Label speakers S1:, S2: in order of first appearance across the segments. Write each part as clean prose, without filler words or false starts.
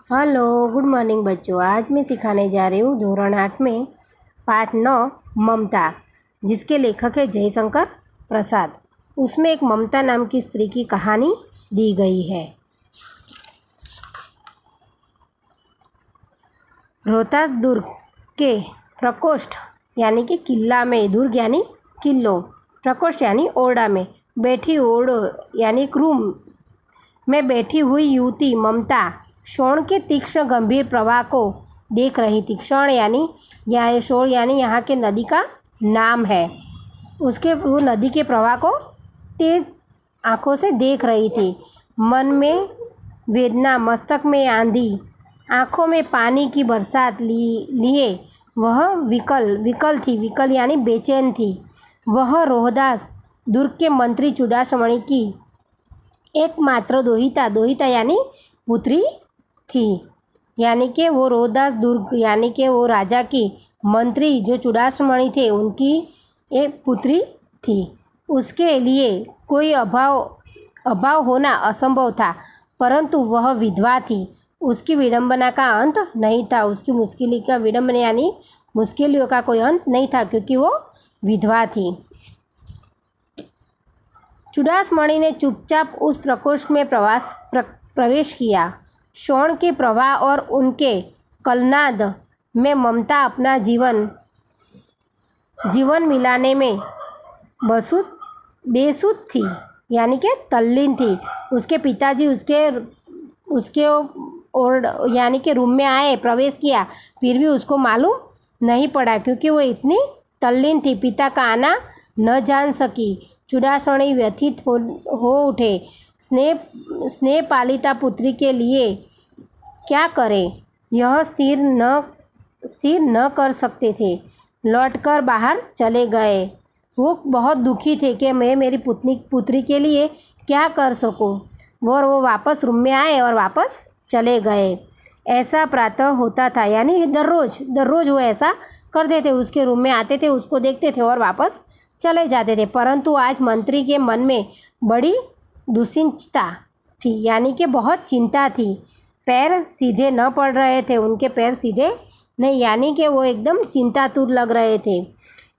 S1: Hello, good morning बच्चों। आज मैं सिखाने जा रही हूँ धोरण 8 में पाठ 9 ममता, जिसके लेखक है जयशंकर प्रसाद। उसमें एक ममता नाम की स्त्री की कहानी दी गई है। रोहतास दुर्ग के प्रकोष्ठ यानी कि किला में, दुर्ग यानी किलो, प्रकोष्ठ यानी ओरडा में बैठी, ओरडो यानी एक रूम में बैठी हुई युवती ममता शोण के तीक्ष्ण गंभीर प्रवाह को देख रही थी। क्षण यानी शोण यानी यहाँ के नदी का नाम है। वो नदी के प्रवाह को तेज आंखों से देख रही थी। मन में वेदना, मस्तक में आंधी, आंखों में पानी की बरसात लिए वह विकल यानी बेचैन थी। वह रोहदास दुर्ग के मंत्री चुडासमणि की एकमात्र दोहिता यानी पुत्री थी। यानी कि वो रोहदास दुर्ग यानी कि वो राजा की मंत्री जो चुडासमणि थे उनकी एक पुत्री थी। उसके लिए कोई अभाव होना असंभव था, परंतु वह विधवा थी। उसकी विडंबना का अंत नहीं था। उसकी मुश्किलों का कोई अंत नहीं था, क्योंकि वो विधवा थी। चुडासमणि ने चुपचाप उस प्रकोष्ठ में प्रवेश किया। शोण के प्रवाह और उनके कलनाद में ममता अपना जीवन मिलाने में बेसुध थी, यानी कि तल्लीन थी। उसके पिताजी उसके यानी कि रूम में आए, प्रवेश किया, फिर भी उसको मालूम नहीं पड़ा, क्योंकि वो इतनी तल्लीन थी। पिता का आना न जान सकी। चुडासमणि व्यथित हो उठे। स्नेह पालिता पुत्री के लिए क्या करें, यह स्थिर न कर सकते थे। लौटकर बाहर चले गए। वो बहुत दुखी थे कि मैं मेरी पुत्री के लिए क्या कर सकूं। वो वापस रूम में आए और वापस चले गए। ऐसा प्रातः होता था, यानी दररोज वो ऐसा करते थे। उसके रूम में आते थे, उसको देखते थे और वापस चले जाते थे। परंतु आज मंत्री के मन में बड़ी दुश्चिंता थी, यानी कि बहुत चिंता थी। पैर सीधे न पड़ रहे थे, उनके पैर सीधे नहीं, यानी कि वो एकदम चिंतातुर लग रहे थे।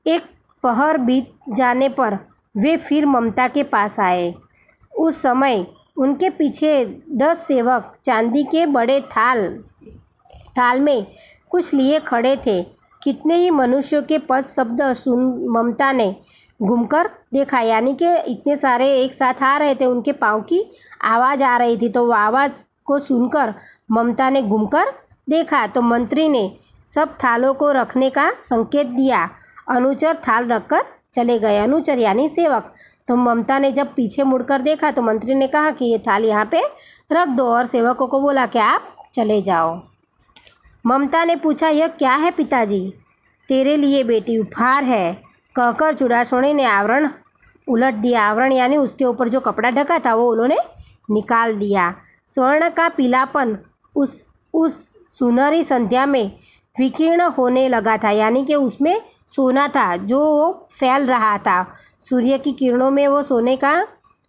S1: एक पहर बीत जाने पर वे फिर ममता के पास आए। उस समय उनके पीछे 10 सेवक चांदी के बड़े थाल में कुछ लिए खड़े थे। कितने ही मनुष्यों के पद शब्द सुन ममता ने घूमकर देखा, यानी कि इतने सारे एक साथ आ रहे थे, उनके पाँव की आवाज़ आ रही थी। तो वो आवाज़ को सुनकर ममता ने घूमकर देखा तो मंत्री ने सब थालों को रखने का संकेत दिया। अनुचर थाल रखकर चले गए। अनुचर यानी सेवक। तो ममता ने जब पीछे मुड़कर देखा तो मंत्री ने कहा कि ये थाल यहाँ पे रख दो, और सेवकों को बोला कि आप चले जाओ। ममता ने पूछा, यह क्या है पिताजी? तेरे लिए बेटी, उपहार है, कहकर चुडासमणि ने आवरण उलट दिया। आवरण यानी उसके ऊपर जो कपड़ा ढका था वो उन्होंने निकाल दिया। स्वर्ण का पीलापन उस सुनहरी संध्या में विकीर्ण होने लगा था, यानी कि उसमें सोना था जो फैल रहा था। सूर्य की किरणों में वो सोने का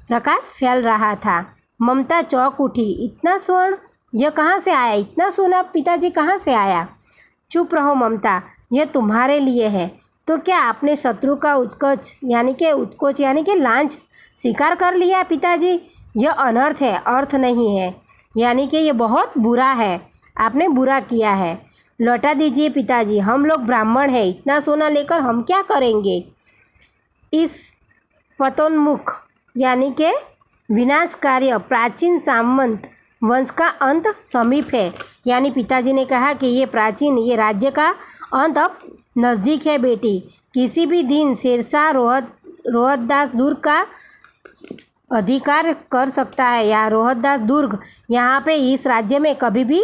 S1: प्रकाश फैल रहा था। ममता चौंक उठी। इतना स्वर्ण, यह कहाँ से आया? इतना सोना पिताजी कहाँ से आया? चुप रहो ममता, यह तुम्हारे लिए है। तो क्या आपने शत्रु का उत्कोच यानी कि लांछ स्वीकार कर लिया पिताजी? यह अनर्थ है, अर्थ नहीं है, यानी कि ये बहुत बुरा है। आपने बुरा किया है। लौटा दीजिए पिताजी, हम लोग ब्राह्मण हैं, इतना सोना लेकर हम क्या करेंगे? इस पतोन्मुख यानी कि विनाशकारी प्राचीन सामंत वंश का अंत समीप है। यानी पिताजी ने कहा कि ये राज्य का अंत अब नज़दीक है बेटी। किसी भी दिन शेरशाह रोहतदास दुर्ग का अधिकार कर सकता है, या रोहतदास दुर्ग यहाँ पे इस राज्य में कभी भी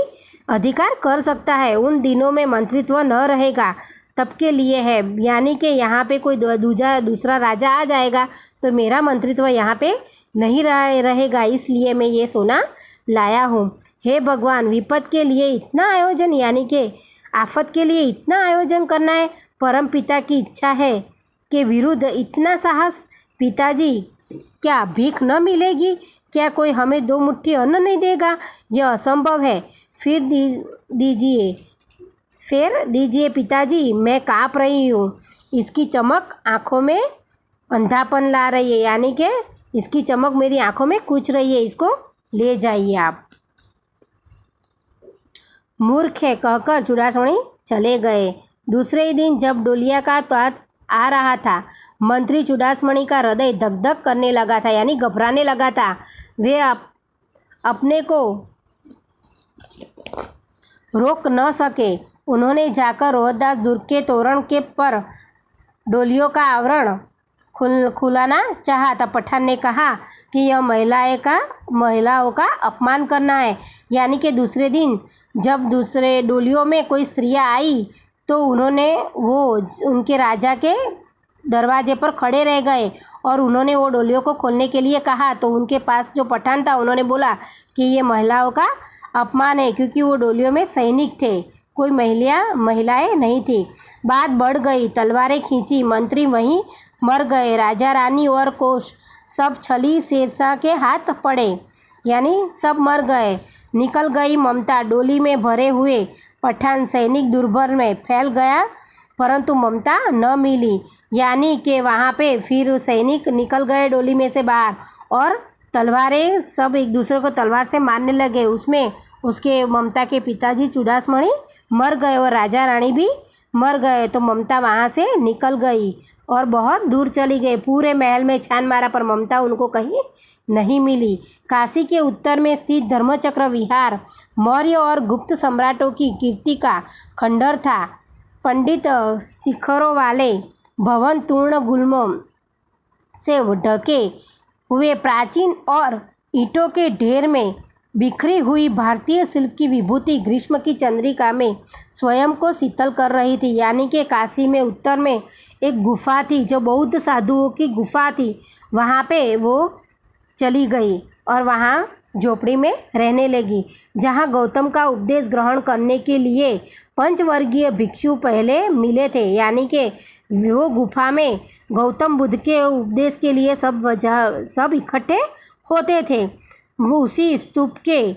S1: अधिकार कर सकता है। उन दिनों में मंत्रित्व न रहेगा, तब के लिए है, यानी कि यहाँ पे कोई दूसरा राजा आ जाएगा तो मेरा मंत्रित्व यहाँ पे नहीं रहेगा। इसलिए मैं ये सोना लाया हूँ। हे भगवान, विपद के लिए इतना आयोजन, यानी कि आफत के लिए इतना आयोजन करना है। परम पिता की इच्छा है के विरुद्ध इतना साहस? पिताजी, क्या भीख न मिलेगी? क्या कोई हमें 2 मुट्ठी अन्न नहीं देगा? यह असंभव है। फिर दीजिए पिताजी, मैं काँप रही हूँ। इसकी चमक आँखों में अंधापन ला रही है, यानी कि इसकी चमक मेरी आँखों में कूच रही है, इसको ले जाइए आप। मूर्ख है कहकर चूड़ामणि चले गए। दूसरे ही दिन जब डोलिया का त्वात आ रहा था, मंत्री चूड़ामणि का हृदय धक धक करने लगा था, यानी घबराने लगा था। वे अपने को रोक न सके। उन्होंने जाकर रोहतास दुर्ग के तोरण के पर डोलियों का आवरण खुलाना चाहा। तब पठान ने कहा कि यह महिलाओं का अपमान करना है। यानी कि दूसरे दिन जब दूसरे डोलियों में कोई स्त्रियां आई तो वो उनके राजा के दरवाजे पर खड़े रह गए और उन्होंने वो डोलियों को खोलने के लिए कहा। तो उनके पास जो पठान था, उन्होंने बोला कि ये महिलाओं का अपमान है, क्योंकि वो डोलियों में सैनिक थे, कोई महिलाएं नहीं थी। बात बढ़ गई, तलवारें खींची, मंत्री वहीं मर गए। राजा रानी और कोष सब छली शेरशाह के हाथ पड़े, यानी सब मर गए। निकल गई ममता। डोली में भरे हुए पठान सैनिक दुर्भर में फैल गया, परंतु ममता न मिली। यानी कि वहाँ पे फिर सैनिक निकल गए डोली में से बाहर और तलवारें सब एक दूसरे को तलवार से मारने लगे। उसमें उसके ममता के पिताजी चूड़ामणि मर गए और राजा रानी भी मर गए। तो ममता वहाँ से निकल गई और बहुत दूर चली गई। पूरे महल में छान मारा पर ममता उनको कहीं नहीं मिली। काशी के उत्तर में स्थित धर्मचक्र विहार मौर्य और गुप्त सम्राटों की कीर्ति का खंडहर था। पंडित शिखरों वाले भवन तूर्ण गुल्मों से ढके हुए प्राचीन और ईंटों के ढेर में बिखरी हुई भारतीय शिल्प की विभूति ग्रीष्म की चंद्रिका में स्वयं को शीतल कर रही थी। यानी कि काशी में उत्तर में एक गुफा थी जो बौद्ध साधुओं की गुफा थी। वहाँ पे वो चली गई और वहाँ झोपड़ी में रहने लगी, जहाँ गौतम का उपदेश ग्रहण करने के लिए पंचवर्गीय भिक्षु पहले मिले थे। यानी कि वो गुफा में गौतम बुद्ध के उपदेश के लिए सब इकट्ठे होते थे। वो उसी स्तूप के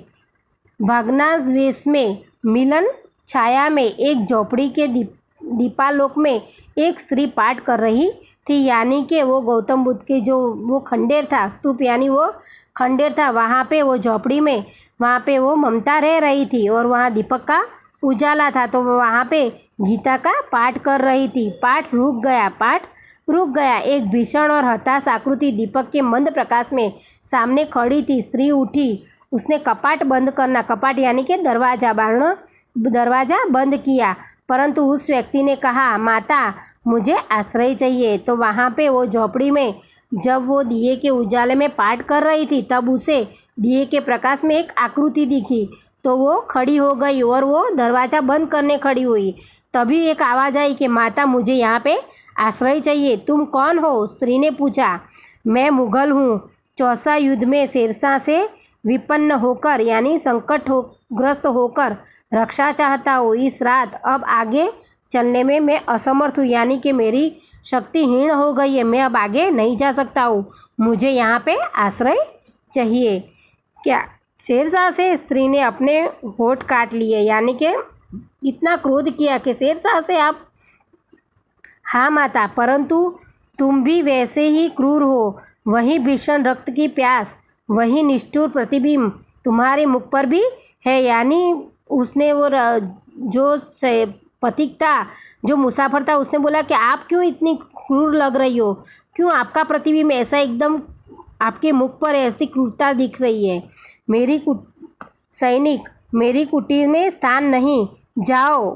S1: भग्नावशेष में मिलन छाया में एक झोपड़ी के दीपालोक में एक स्त्री पाठ कर रही थी। यानी कि वो गौतम बुद्ध के जो वो खंडेर था, स्तूप यानी वो खंडेर था, वहाँ पे वो झोपड़ी में वहाँ पे वो ममता रह रही थी और वहाँ दीपक का उजाला था। तो वो वहाँ पे गीता का पाठ कर रही थी। पाठ रुक गया। एक भीषण और हताश आकृति दीपक के मंद प्रकाश में सामने खड़ी थी। स्त्री उठी। उसने कपाट यानी कि दरवाजा बंद किया, परंतु उस व्यक्ति ने कहा, माता मुझे आश्रय चाहिए। तो वहाँ पे वो झोपड़ी में जब वो दिए के उजाले में पाठ कर रही थी, तब उसे दिए के प्रकाश में एक आकृति दिखी। तो वो खड़ी हो गई और वो दरवाज़ा बंद करने खड़ी हुई। तभी एक आवाज़ आई कि माता मुझे यहाँ पे आश्रय चाहिए। तुम कौन हो? स्त्री ने पूछा। मैं मुगल हूँ। चौसा युद्ध में शेरशाह से विपन्न होकर यानी संकटग्रस्त होकर रक्षा चाहता हूँ। इस रात अब आगे चलने में मैं असमर्थ हूँ, यानी कि मेरी शक्ति हीन हो गई है। मैं अब आगे नहीं जा सकता हूँ। मुझे यहाँ पे आश्रय चाहिए। क्या? शेरशाह से स्त्री ने अपने होठ काट लिए, यानी कि इतना क्रोध किया कि शेरशाह से आप? हाँ माता, परंतु तुम भी वैसे ही क्रूर हो। वही भीषण रक्त की प्यास, वही निष्ठुर प्रतिबिंब तुम्हारे मुख पर भी है। यानी उसने वो जो पथिक था, जो मुसाफिर था, उसने बोला कि आप क्यों इतनी क्रूर लग रही हो? क्यों आपका प्रतिबिंब ऐसा एकदम आपके मुख पर ऐसी क्रूरता दिख रही है? सैनिक, मेरी कुटीर में स्थान नहीं, जाओ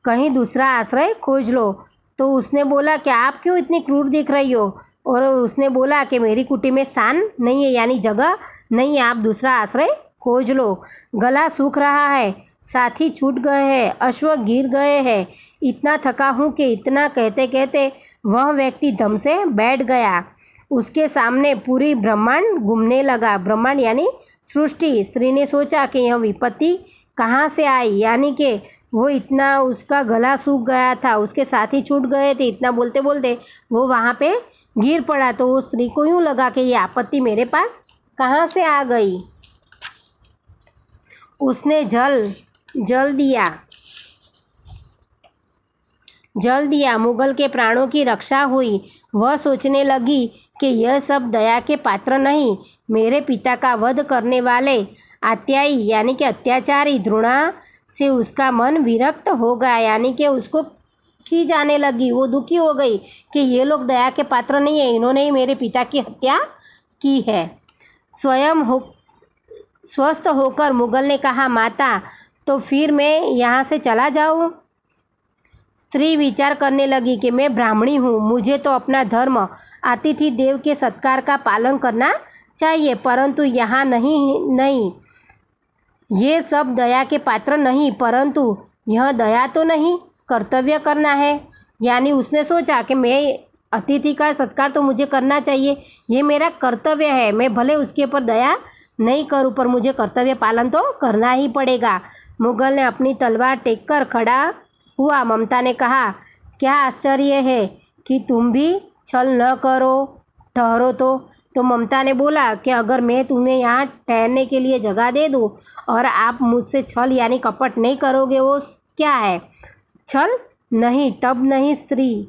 S1: कहीं दूसरा आश्रय खोज लो। तो उसने बोला कि आप क्यों इतनी क्रूर दिख रही हो? और उसने बोला कि मेरी कुटीर में स्थान नहीं है, यानी जगह नहीं है, आप दूसरा आश्रय खोज लो। गला सूख रहा है, साथी छूट गए हैं, अश्व गिर गए हैं, इतना थका हूँ कि इतना कहते कहते वह व्यक्ति दम से बैठ गया। उसके सामने पूरी ब्रह्मांड घूमने लगा। ब्रह्मांड यानी सृष्टि। स्त्री ने सोचा कि यह विपत्ति कहाँ से आई, यानी कि वो इतना उसका गला सूख गया था, उसके साथी छूट गए थे, इतना बोलते बोलते वो वहाँ पे गिर पड़ा। तो वो स्त्री को यूँ लगा कि ये आपत्ति मेरे पास कहाँ से आ गई? उसने जल दिया, मुगल के प्राणों की रक्षा हुई। वह सोचने लगी कि यह सब दया के पात्र नहीं, मेरे पिता का वध करने वाले अत्यायी यानी कि अत्याचारी द्रोणा से उसका मन विरक्त हो गया, यानी कि उसको खींच आने लगी। वो दुखी हो गई कि ये लोग दया के पात्र नहीं है, इन्होंने ही मेरे पिता की हत्या की है। स्वस्थ होकर मुगल ने कहा, माता, तो फिर मैं यहाँ से चला जाऊँ? स्त्री विचार करने लगी कि मैं ब्राह्मणी हूँ, मुझे तो अपना धर्म अतिथि देव के सत्कार का पालन करना चाहिए, परंतु यहाँ नहीं। ये सब दया के पात्र नहीं, परंतु यह दया तो नहीं, कर्तव्य करना है। यानी उसने सोचा कि मैं अतिथि का सत्कार तो मुझे करना चाहिए, ये मेरा कर्तव्य है। मैं भले उसके ऊपर दया नहीं करूं, पर मुझे कर्तव्य पालन तो करना ही पड़ेगा। मुगल ने अपनी तलवार टेक कर खड़ा हुआ। ममता ने कहा, क्या आश्चर्य है कि तुम भी छल न करो, ठहरो तो ममता ने बोला कि अगर मैं तुम्हें यहाँ ठहरने के लिए जगह दे दूँ और आप मुझसे छल यानी कपट नहीं करोगे, वो क्या है? छल नहीं, तब नहीं स्त्री।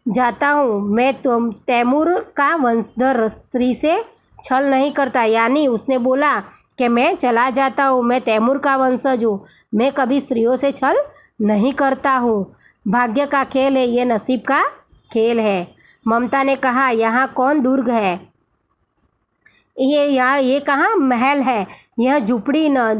S1: जाता हूँ, मैं तैमूर का वंशधर, स्त्री से छल नहीं करता। यानी उसने बोला कि मैं चला जाता हूँ, मैं तैमूर का वंशज हूँ, मैं कभी स्त्रियों से छल नहीं करता हूँ। भाग्य का खेल है, ये नसीब का खेल है। ममता ने कहा, यहाँ कौन दुर्ग है? ये कहाँ महल है? यह झुपड़ी न,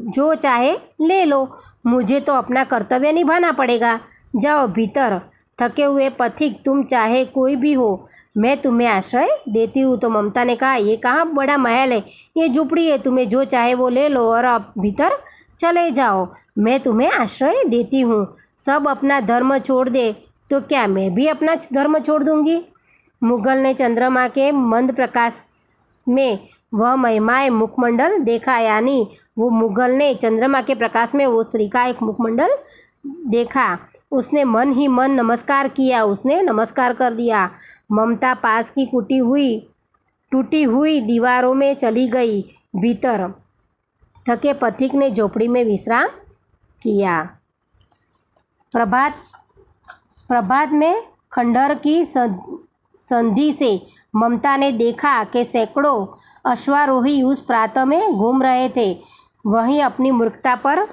S1: जो चाहे ले लो, मुझे तो अपना कर्तव्य निभाना पड़ेगा। जाओ भीतर। थके हुए पथिक, तुम चाहे कोई भी हो, मैं तुम्हें आश्रय देती हूँ। तो ममता ने कहा, ये कहाँ बड़ा महल है, ये झुपड़ी है, तुम्हें जो चाहे वो ले लो और अब भीतर चले जाओ, मैं तुम्हें आश्रय देती हूँ। सब अपना धर्म छोड़ दे तो क्या मैं भी अपना धर्म छोड़ दूंगी? मुगल ने चंद्रमा के मंद प्रकाश में वह महिमाएं मुखमंडल देखा, यानी वो मुगल ने चंद्रमा के प्रकाश में वो स्त्री का एक मुखमंडल देखा। उसने मन ही मन नमस्कार किया, उसने नमस्कार कर दिया। ममता पास की टूटी हुई दीवारों में चली गई भीतर। थके पथिक ने झोपड़ी में विश्राम किया। प्रभात में खंडहर की संधि से ममता ने देखा कि सैकड़ों अश्वारोही उस प्रांत में घूम रहे थे। वहीं अपनी मूर्खता पर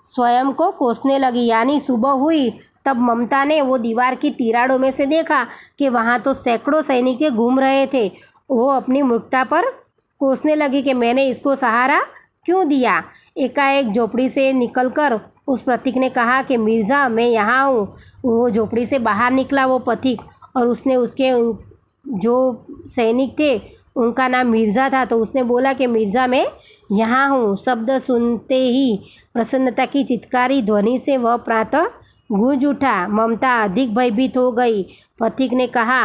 S1: स्वयं को कोसने लगी। यानी सुबह हुई तब ममता ने वो दीवार की तिराड़ों में से देखा कि वहाँ तो सैकड़ों सैनिक घूम रहे थे। वो अपनी मूर्खता पर कोसने लगी कि मैंने इसको सहारा क्यों दिया। एकाएक झोपड़ी से निकलकर उस पथिक ने कहा कि मिर्ज़ा, मैं यहाँ हूँ। वो झोपड़ी से बाहर निकला वो पथिक, और उसने उसके जो सैनिक थे उनका नाम मिर्ज़ा था, तो उसने बोला कि मिर्ज़ा, मैं यहाँ हूँ। शब्द सुनते ही प्रसन्नता की चित्कारी ध्वनि से वह प्रातः गूंज उठा। ममता अधिक भयभीत हो गई। पथिक ने कहा,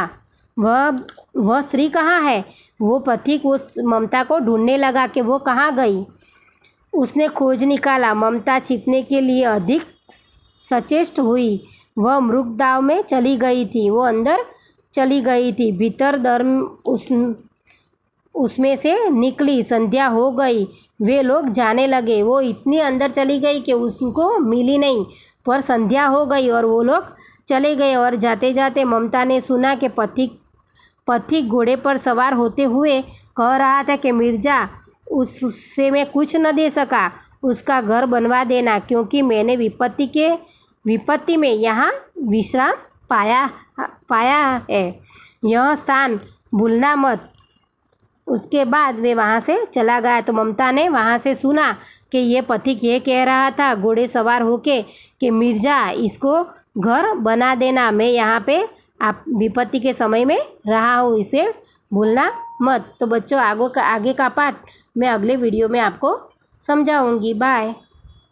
S1: वह स्त्री कहाँ है? वो पथिक उस ममता को ढूंढने लगा कि वो कहाँ गई। उसने खोज निकाला। ममता छिपने के लिए अधिक सचेष्ट हुई। वह मृगदाव में चली गई थी, वो अंदर चली गई थी। भीतर उसमें से निकली। संध्या हो गई, वे लोग जाने लगे। वो इतनी अंदर चली गई कि उसको मिली नहीं, पर संध्या हो गई और वो लोग चले गए। और जाते जाते ममता ने सुना कि पथिक घोड़े पर सवार होते हुए कह रहा था कि मिर्ज़ा, उससे मैं कुछ न दे सका, उसका घर बनवा देना, क्योंकि मैंने विपत्ति में यहाँ विश्राम पाया है। यह स्थान भूलना मत। उसके बाद वे वहाँ से चला गया। तो ममता ने वहाँ से सुना कि ये पथिक ये कह रहा था घोड़े सवार होके कि मिर्ज़ा, इसको घर बना देना, मैं यहाँ पे आप विपत्ति के समय में रहा हूँ, इसे भूलना मत। तो बच्चों, आगे का पाठ मैं अगले वीडियो में आपको समझाऊंगी। बाय।